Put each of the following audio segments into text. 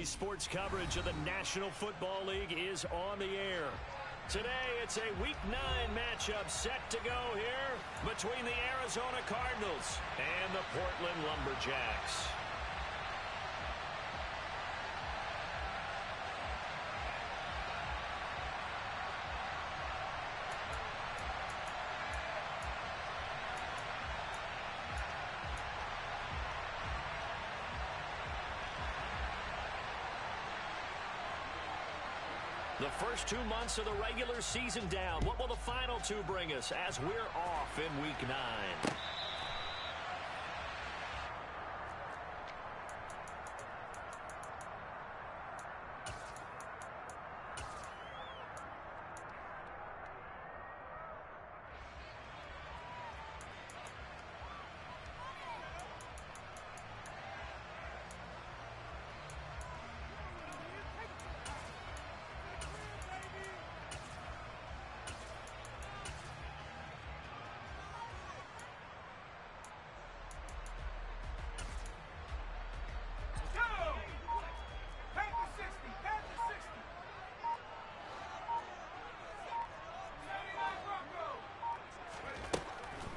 UPDT sports coverage of the National Football League is on the air. Today, it's a Week 9 matchup set to go here between the Arizona Cardinals and the Portland Lumberjacks. The first 2 months of the regular season down. What will the final two bring us as we're off in Week 9?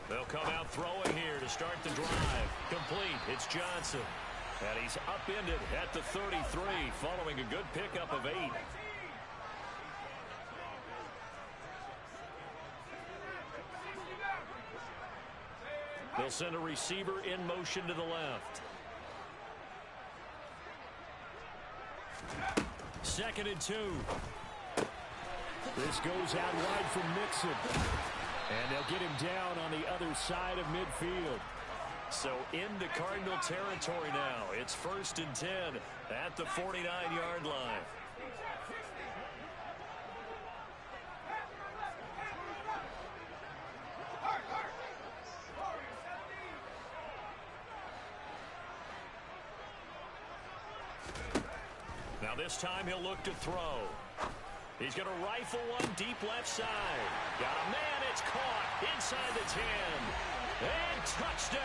They'll come out throwing here to start the drive. Complete. It's Johnson. And he's upended at the 33 following a good pickup of 8. They'll send a receiver in motion to the left. 2nd and 2. This goes out wide from Mixon. And they'll get him down on the other side of midfield. So into Cardinal territory now. It's 1st and 10 at the 49-yard line. Now this time he'll look to throw. He's going to rifle one deep left side. Got a man. It's caught inside the 10. And touchdown.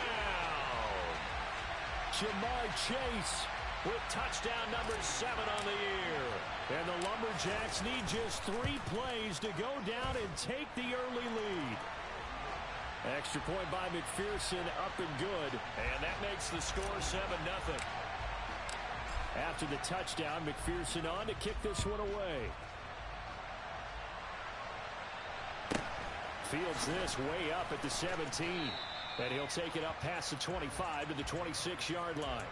Jamar Chase with touchdown number 7 on the year. And the Lumberjacks need just 3 plays to go down and take the early lead. Extra point by McPherson, up and good. And that makes the score 7-0. After the touchdown, McPherson on to kick this one away. Fields this way up at the 17. And he'll take it up past the 25 to the 26-yard line.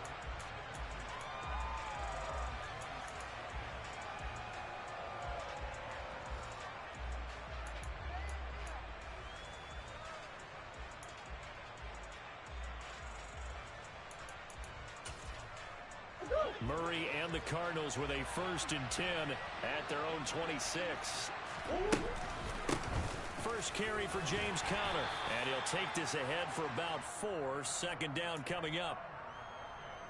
Murray and the Cardinals with a 1st and 10 at their own 26. First carry for James Conner, and he'll take this ahead for about 4. 2nd down coming up.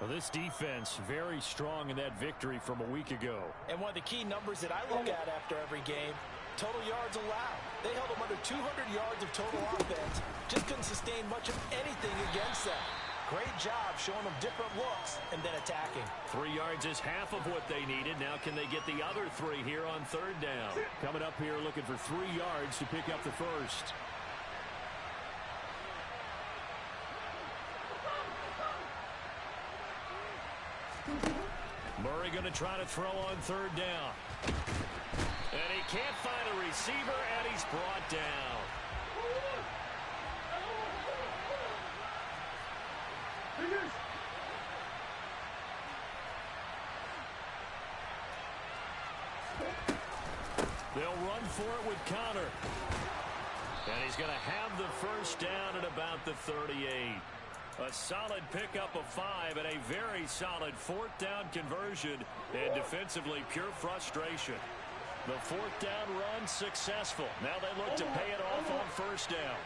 Well, this defense very strong in that victory from a week ago. And one of the key numbers that I look at after every game, total yards allowed. They held them under 200 yards of total offense. Just couldn't sustain much of anything against them. Great job showing them different looks and then attacking. 3 yards is half of what they needed. Now can they get the other 3 here on 3rd down? Coming up here looking for 3 yards to pick up the first. Murray going to try to throw on 3rd down. And he can't find a receiver, and he's brought down. They'll run for it with Conner. And he's going to have the first down at about the 38. A solid pickup of 5 and a very solid 4th down conversion. And defensively, pure frustration. The 4th down run successful. Now they look to pay it off on 1st down.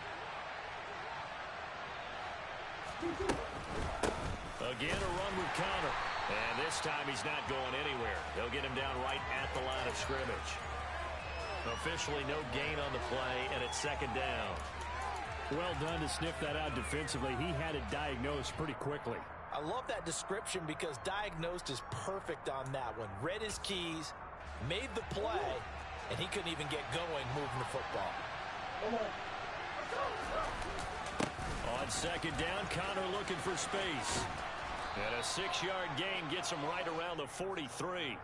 Again, a run with Conner. And this time he's not going anywhere. They'll get him down right at the line of scrimmage. Officially no gain on the play, and it's 2nd down. Well done to sniff that out defensively. He had it diagnosed pretty quickly. I love that description because diagnosed is perfect on that one. Read his keys, made the play, and he couldn't even get going moving the football. On second down, Connor looking for space. And a 6-yard gain gets him right around the 43.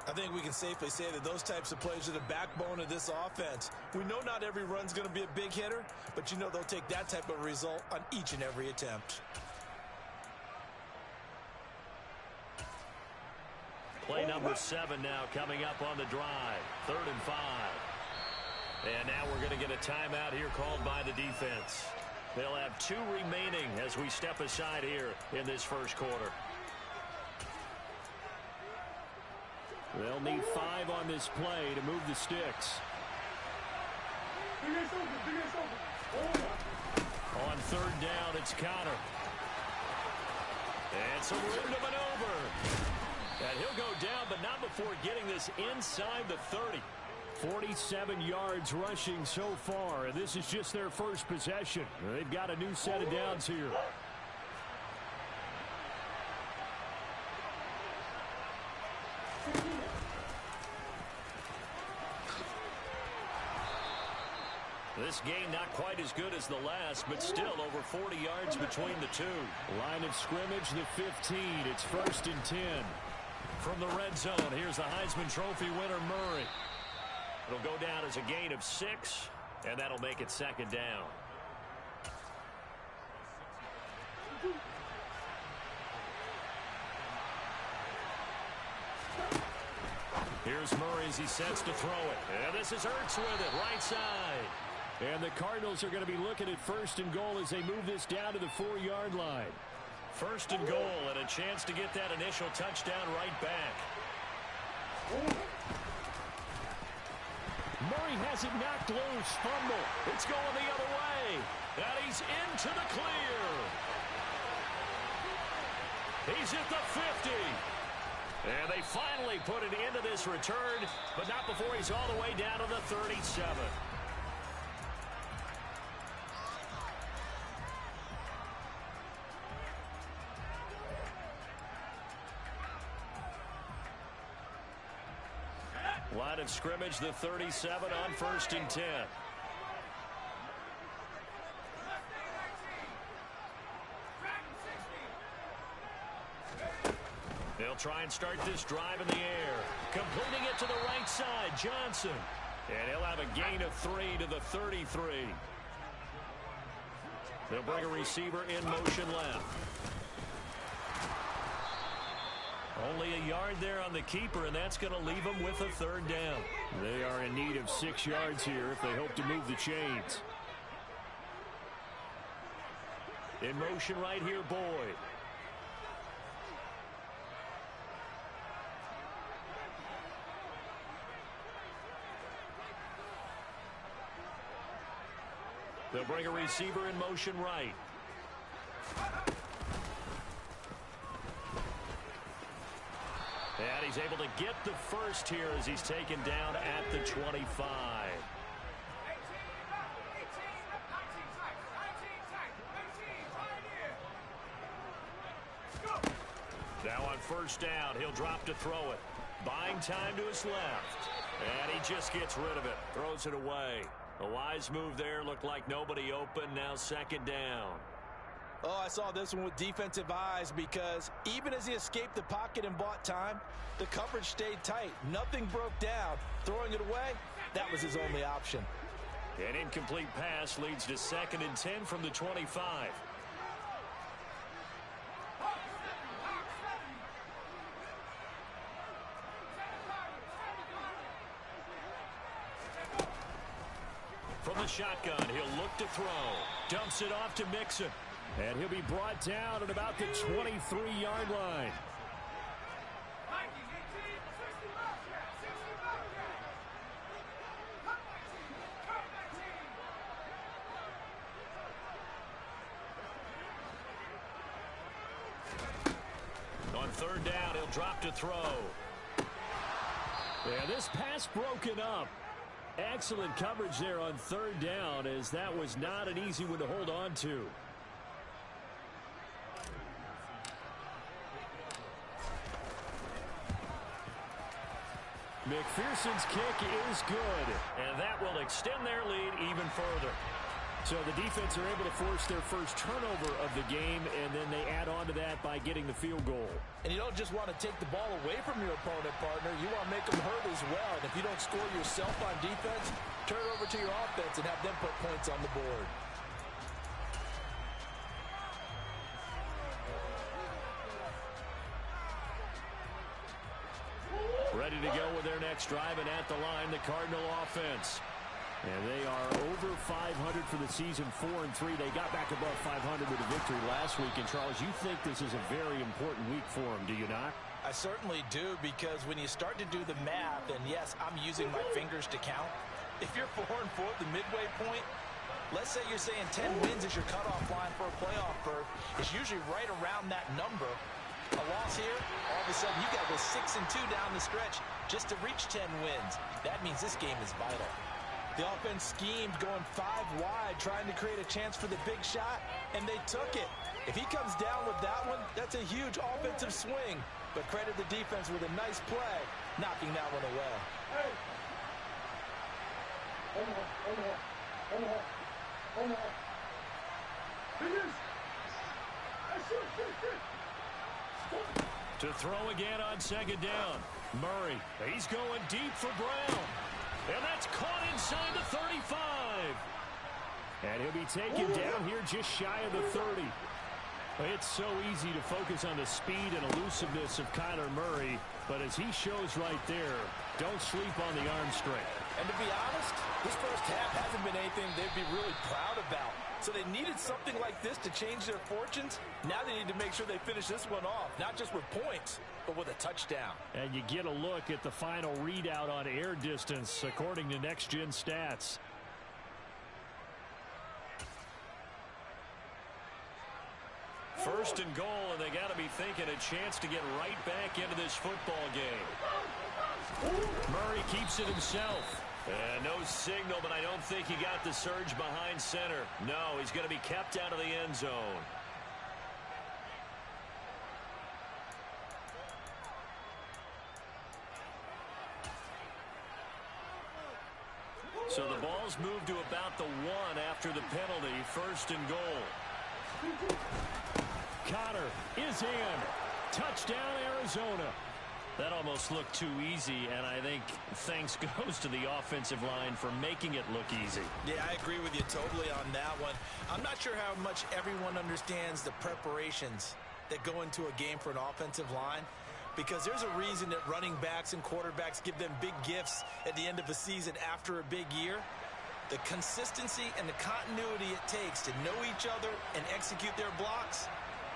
I think we can safely say that those types of plays are the backbone of this offense. We know not every run's going to be a big hitter, but you know they'll take that type of result on each and every attempt. Play number 7 now coming up on the drive. 3rd and 5. And now we're going to get a timeout here called by the defense. They'll have 2 remaining as we step aside here in this first quarter. They'll need 5 on this play to move the sticks. On 3rd down, it's Connor. And some room to maneuver. And he'll go down, but not before getting this inside the 30. 47 yards rushing so far, and this is just their first possession. They've got a new set of downs here. This game not quite as good as the last, but still over 40 yards between the two. Line of scrimmage, the 15. It's 1st and 10. From the red zone, here's the Heisman Trophy winner, Murray. It'll go down as a gain of 6, and that'll make it 2nd down. Here's Murray as he sets to throw it. And this is Ertz with it, right side. And the Cardinals are going to be looking at 1st and goal as they move this down to the 4-yard line. 1st and goal and a chance to get that initial touchdown right back. Murray has it knocked loose. Fumble. It's going the other way. And he's into the clear. He's at the 50. And they finally put it into this return, but not before he's all the way down to the 37. Line of scrimmage, the 37 on 1st and 10. They'll try and start this drive in the air. Completing it to the right side, Johnson. And he'll have a gain of 3 to the 33. They'll bring a receiver in motion left. Only a yard there on the keeper, and that's going to leave them with a 3rd down. They are in need of 6 yards here if they hope to move the chains. In motion right here, Boyd. They'll bring a receiver in motion right. And he's able to get the first here as he's taken down at the 25. Now on 1st down, he'll drop to throw it. Buying time to his left. And he just gets rid of it. Throws it away. A wise move there. Looked like nobody open. Now 2nd down. Oh, I saw this one with defensive eyes because even as he escaped the pocket and bought time, the coverage stayed tight. Nothing broke down. Throwing it away, that was his only option. An incomplete pass leads to 2nd and 10 from the 25. From the shotgun, he'll look to throw. Dumps it off to Mixon. And he'll be brought down at about the 23-yard line. On 3rd down, he'll drop to throw. Yeah, this pass broken up. Excellent coverage there on 3rd down, as that was not an easy one to hold on to. McPherson's kick is good, and that will extend their lead even further. So the defense are able to force their first turnover of the game, and then they add on to that by getting the field goal. And you don't just want to take the ball away from your opponent, partner. You want to make them hurt as well. And if you don't score yourself on defense, turn it over to your offense and have them put points on the board. Ready to go with their next drive, and at the line, the Cardinal offense. And they are over 500 for the season, 4-3. They got back above 500 with a victory last week. And, Charles, you think this is a very important week for them, do you not? I certainly do, because when you start to do the math, and yes, I'm using my fingers to count. If you're 4-4 at the midway point, let's say you're saying 10 wins is your cutoff line for a playoff berth. It's usually right around that number. A loss here, all of a sudden you got to go 6-2 down the stretch just to reach 10 wins. That means this game is vital. The offense schemed going 5 wide, trying to create a chance for the big shot, and they took it. If he comes down with that one, that's a huge offensive swing. But credit the defense with a nice play, knocking that one away. To throw again on second down. Murray, he's going deep for Brown. And that's caught inside the 35. And he'll be taken down here just shy of the 30. It's so easy to focus on the speed and elusiveness of Kyler Murray, but as he shows right there, don't sleep on the arm strength. And to be honest, this first half hasn't been anything they'd be really proud about. So they needed something like this to change their fortunes. Now they need to make sure they finish this one off, not just with points, but with a touchdown. And you get a look at the final readout on air distance, according to Next Gen Stats. First and goal, and they got to be thinking a chance to get right back into this football game. Murray keeps it himself. And no signal, but I don't think he got the surge behind center. No, he's going to be kept out of the end zone. So the ball's moved to about the 1 after the penalty. First and goal. Connor is in. Touchdown, Arizona. That almost looked too easy, and I think thanks goes to the offensive line for making it look easy. Yeah, I agree with you totally on that one. I'm not sure how much everyone understands the preparations that go into a game for an offensive line, because there's a reason that running backs and quarterbacks give them big gifts at the end of a season after a big year. The consistency and the continuity it takes to know each other and execute their blocks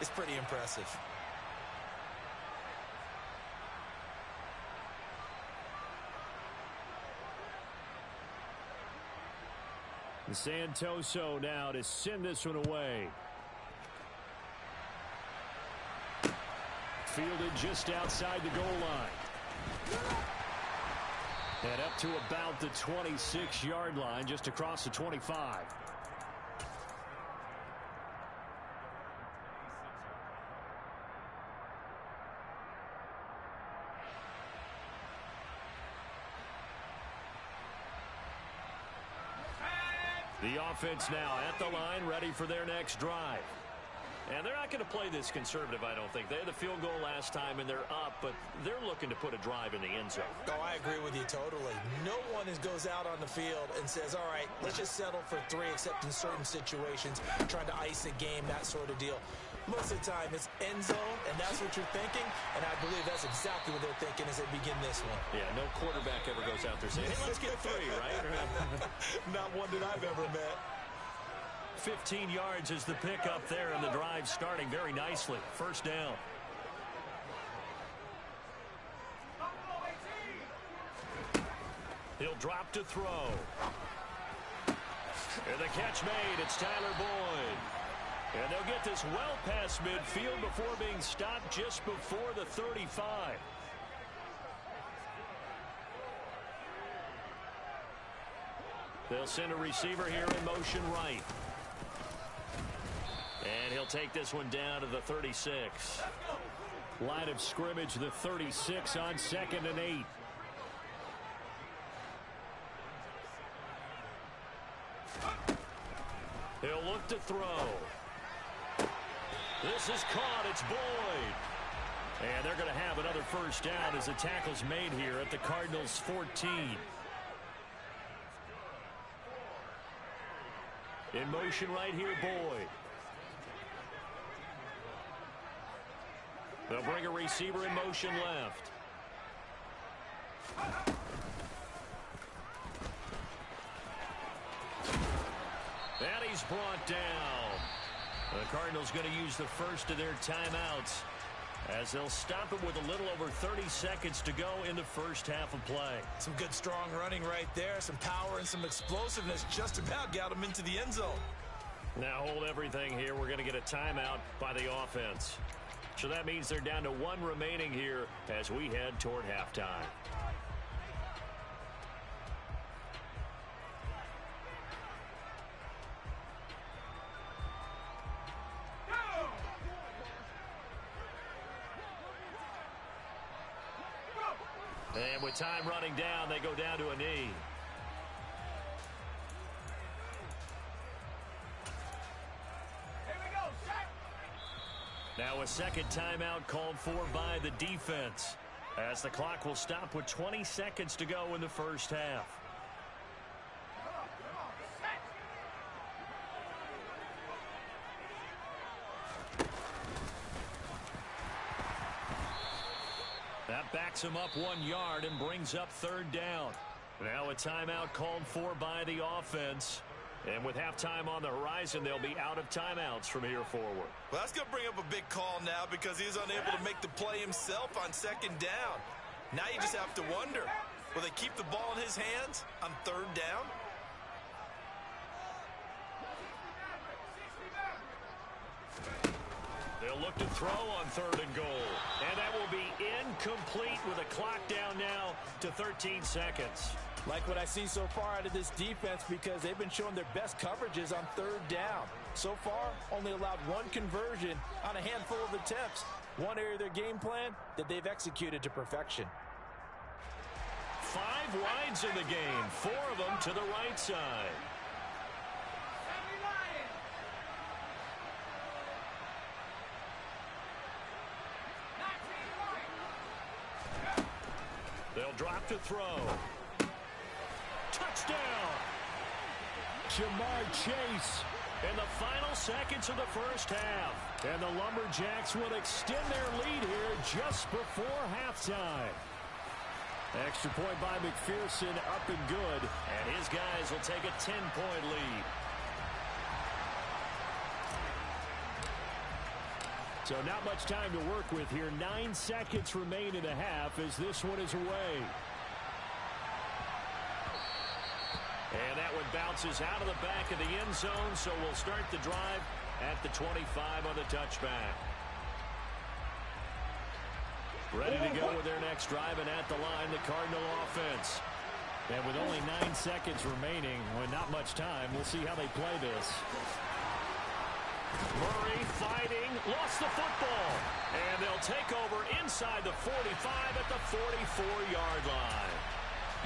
is pretty impressive. Santoso now to send this one away. Fielded just outside the goal line. And up to about the 26-yard line, just across the 25. The offense now at the line, ready for their next drive. And they're not going to play this conservative, I don't think. They had the field goal last time, and they're up, but they're looking to put a drive in the end zone. Oh, I agree with you totally. No one goes out on the field and says, all right, let's just settle for 3, except in certain situations, trying to ice a game, that sort of deal. Most of the time, it's end zone, and that's what you're thinking, and I believe that's exactly what they're thinking as they begin this one. Yeah, no quarterback ever goes out there saying, hey, let's get 3, right? Not one that I've ever met. 15 yards is the pickup there, and the drive starting very nicely. First down. He'll drop to throw. And the catch made. It's Tyler Boyd. And they'll get this well past midfield before being stopped just before the 35. They'll send a receiver here in motion right. And he'll take this one down to the 36. Line of scrimmage, the 36 on 2nd and 8. He'll look to throw. This is caught. It's Boyd. And they're going to have another first down as the tackle's made here at the Cardinals' 14. In motion right here, Boyd. They'll bring a receiver in motion left. And he's brought down. The Cardinals going to use the first of their timeouts as they'll stop it with a little over 30 seconds to go in the first half of play. Some good strong running right there. Some power and some explosiveness just about got him into the end zone. Now hold everything here. We're going to get a timeout by the offense. So that means they're down to one remaining here as we head toward halftime. And with time running down, they go down to a knee. Now a second timeout called for by the defense as the clock will stop with 20 seconds to go in the first half. That backs him up 1 yard and brings up third down. Now a timeout called for by the offense. And with halftime on the horizon, they'll be out of timeouts from here forward. Well, that's going to bring up a big call now because he's unable to make the play himself on second down. Now you just have to wonder, will they keep the ball in his hands on third down? They'll look to throw on third and goal. And that will be incomplete with a clock down now to 13 seconds. Like what I see so far out of this defense because they've been showing their best coverages on third down. So far, only allowed one conversion on a handful of attempts. One area of their game plan that they've executed to perfection. 5 wides in the game, 4 of them to the right side. They'll drop to throw. Touchdown! Jamar Chase in the final seconds of the first half. And the Lumberjacks will extend their lead here just before halftime. Extra point by McPherson, up and good. And his guys will take a 10-point lead. So not much time to work with here. 9 seconds remain in the half as this one is away. And that one bounces out of the back of the end zone, so we'll start the drive at the 25 on the touchback. Ready to go with their next drive, and at the line, the Cardinal offense. And with only 9 seconds remaining, with not much time, we'll see how they play this. Murray fighting, lost the football. And they'll take over inside the 45 at the 44-yard line.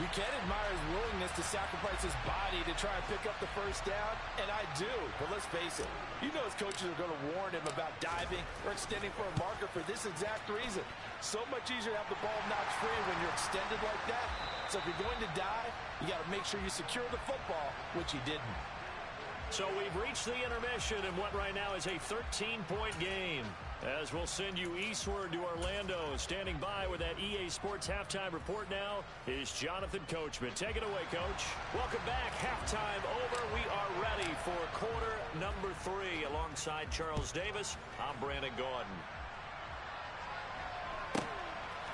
You can admire his willingness to sacrifice his body to try and pick up the first down, and I do. But let's face it, you know his coaches are going to warn him about diving or extending for a marker for this exact reason. So much easier to have the ball knocked free when you're extended like that. So if you're going to dive, you got to make sure you secure the football, which he didn't. So we've reached the intermission in what right now is a 13-point game. As we'll send you eastward to Orlando. Standing by with that EA Sports halftime report now is Jonathan Coachman. Take it away, Coach. Welcome back. Halftime over. We are ready for quarter number 3. Alongside Charles Davis, I'm Brandon Gaudin.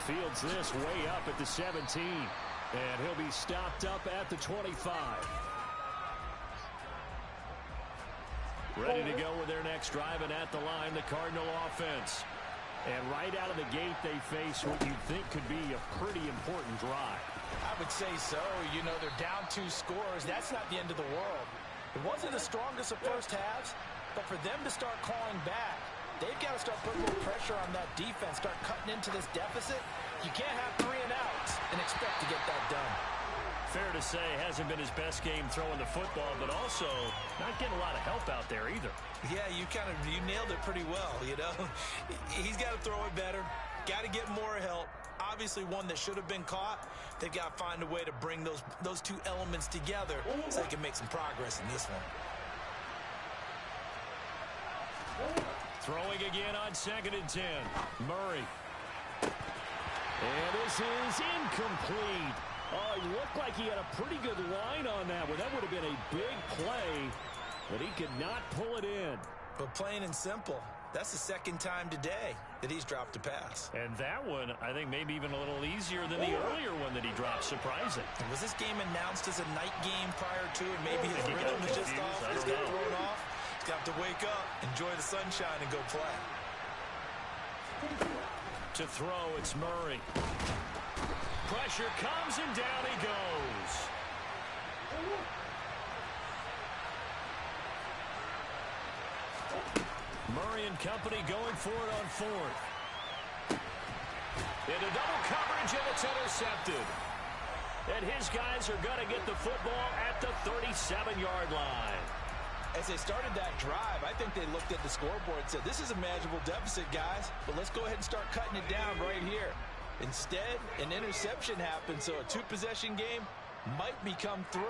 Fields this way up at the 17. And he'll be stopped up at the 25. Ready to go with their next drive, and at the line, the Cardinal offense. And right out of the gate, they face what you'd think could be a pretty important drive. I would say so. You know, they're down 2 scores. That's not the end of the world. It wasn't the strongest of first halves, but for them to start clawing back, they've got to start putting more pressure on that defense, start cutting into this deficit. You can't have 3 and outs and expect to get that done. Fair to say, hasn't been his best game throwing the football, but also not getting a lot of help out there either. Yeah, you nailed it pretty well, you know. He's got to throw it better, got to get more help. Obviously one that should have been caught. They've got to find a way to bring those two elements together so they can make some progress in this one. Throwing again on 2nd and 10. Murray. And this is incomplete. Oh, he looked like he had a pretty good line on that one. That would have been a big play, but he could not pull it in. But plain and simple, that's the second time today that he's dropped a pass. And that one, I think, maybe even a little easier than the earlier one that he dropped. Surprising. And was this game announced as a night game prior to it? Maybe his rhythm is just off. He's got it thrown off. He's got to wake up, enjoy the sunshine, and go play. To throw, it's Murray. Pressure comes, and down he goes. Murray and company going for it on 4th. Into double coverage, and it's intercepted. And his guys are going to get the football at the 37-yard line. As they started that drive, I think they looked at the scoreboard and said, this is a manageable deficit, guys, but let's go ahead and start cutting it down right here. Instead, an interception happened, so a 2-possession game might become 3.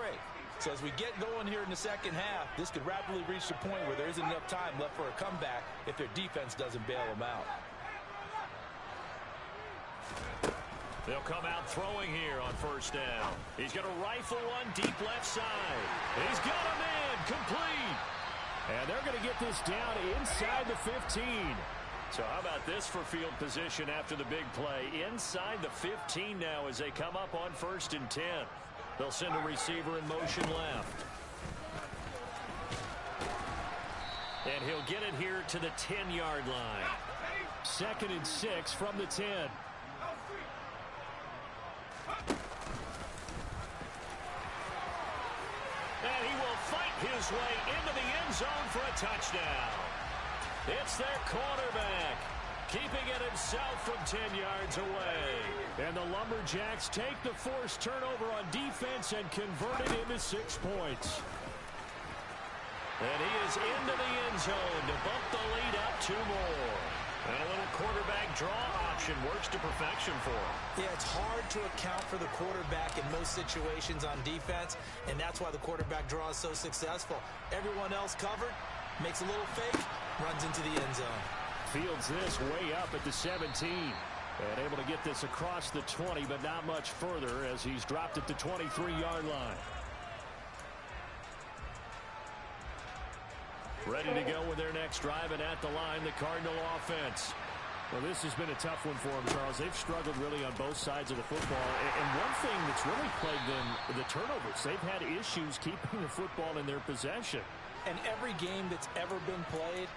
So as we get going here in the second half, this could rapidly reach the point where there isn't enough time left for a comeback if their defense doesn't bail them out. They'll come out throwing here on 1st down. He's going to rifle one deep left side. He's got a man complete. And they're going to get this down inside the 15. So how about this for field position after the big play? Inside the 15 now as they come up on 1st and 10. They'll send a receiver in motion left. And he'll get it here to the 10-yard line. 2nd and 6 from the 10. And he will fight his way into the end zone for a touchdown. It's their quarterback, keeping it himself from 10 yards away. And the Lumberjacks take the forced turnover on defense and convert it into 6 points. And he is into the end zone to bump the lead up 2 more. And a little quarterback draw option works to perfection for him. Yeah, it's hard to account for the quarterback in most situations on defense, and that's why the quarterback draw is so successful. Everyone else covered, makes a little fake, runs into the end zone. Fields this way up at the 17. And able to get this across the 20, but not much further as he's dropped at the 23-yard line. Ready to go with their next drive, and at the line, the Cardinal offense. Well, this has been a tough one for them, Charles. They've struggled really on both sides of the football. And one thing that's really plagued them, the turnovers. They've had issues keeping the football in their possession. And every game that's ever been played,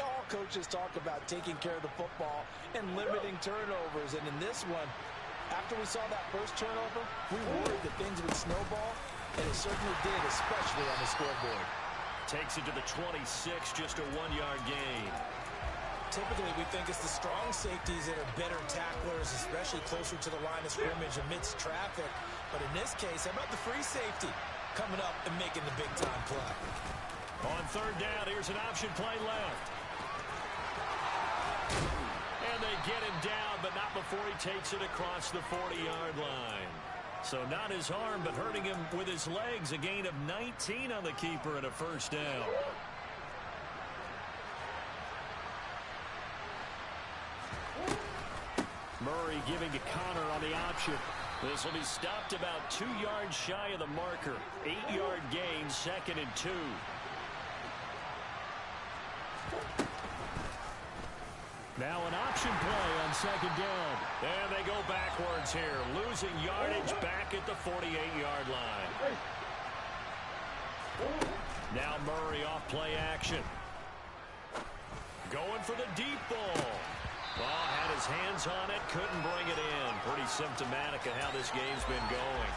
all coaches talk about taking care of the football and limiting turnovers. And in this one, after we saw that first turnover, we worried that things would snowball, and it certainly did, especially on the scoreboard. Takes it to the 26, just a 1-yard gain. Typically, we think it's the strong safeties that are better tacklers, especially closer to the line of scrimmage amidst traffic. But in this case, how about the free safety coming up and making the big-time play? On 3rd down, here's an option play left. And they get him down, but not before he takes it across the 40-yard line. So not his arm, but hurting him with his legs. A gain of 19 on the keeper and a 1st down. Murray giving to Connor on the option. This will be stopped about 2 yards shy of the marker. 8-yard gain, 2nd and 2. Now an option play on 2nd down. And they go backwards here, losing yardage back at the 48-yard line. Now Murray off play action. Going for the deep ball. Ball had his hands on it, couldn't bring it in. Pretty symptomatic of how this game's been going.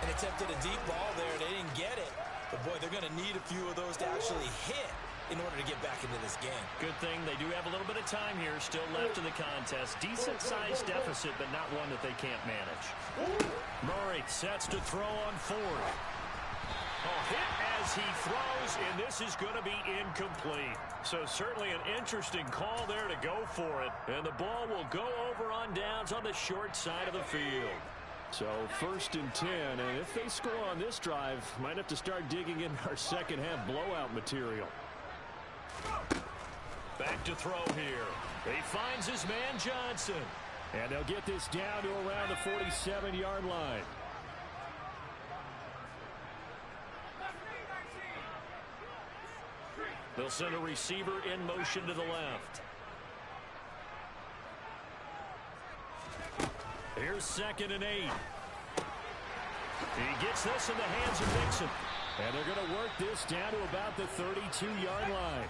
And attempted a deep ball there. They didn't get it. But, boy, they're going to need a few of those to actually hit in order to get back into this game. Good thing they do have a little bit of time here still left in the contest. Decent-sized deficit, but not one that they can't manage. Murray sets to throw on fourth. Hit as he throws, and this is going to be incomplete. So certainly an interesting call there to go for it. And the ball will go over on downs on the short side of the field. So 1st and 10, and if they score on this drive, might have to start digging in our second half blowout material. Back to throw here. He finds his man Johnson. And they'll get this down to around the 47-yard line. They'll send a receiver in motion to the left. Here's 2nd and 8. He gets this in the hands of Mixon. And they're going to work this down to about the 32-yard line.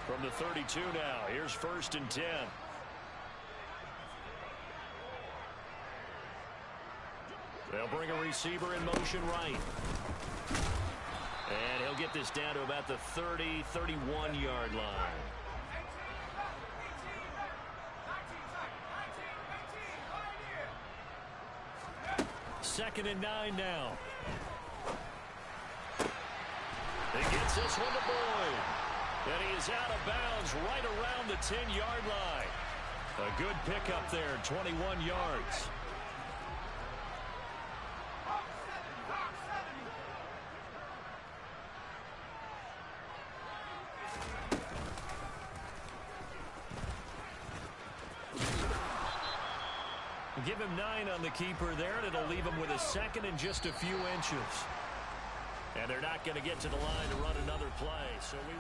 From the 32 now, here's 1st and 10. They'll bring a receiver in motion right. And he'll get this down to about the 30, 31-yard line. Second and 9 now. He gets this one to Boyd. And he is out of bounds right around the 10-yard line. A good pickup there, 21 yards. Give him 9 on the keeper there, and it'll leave him with a 2nd and just a few inches. And they're not going to get to the line to run another play. So we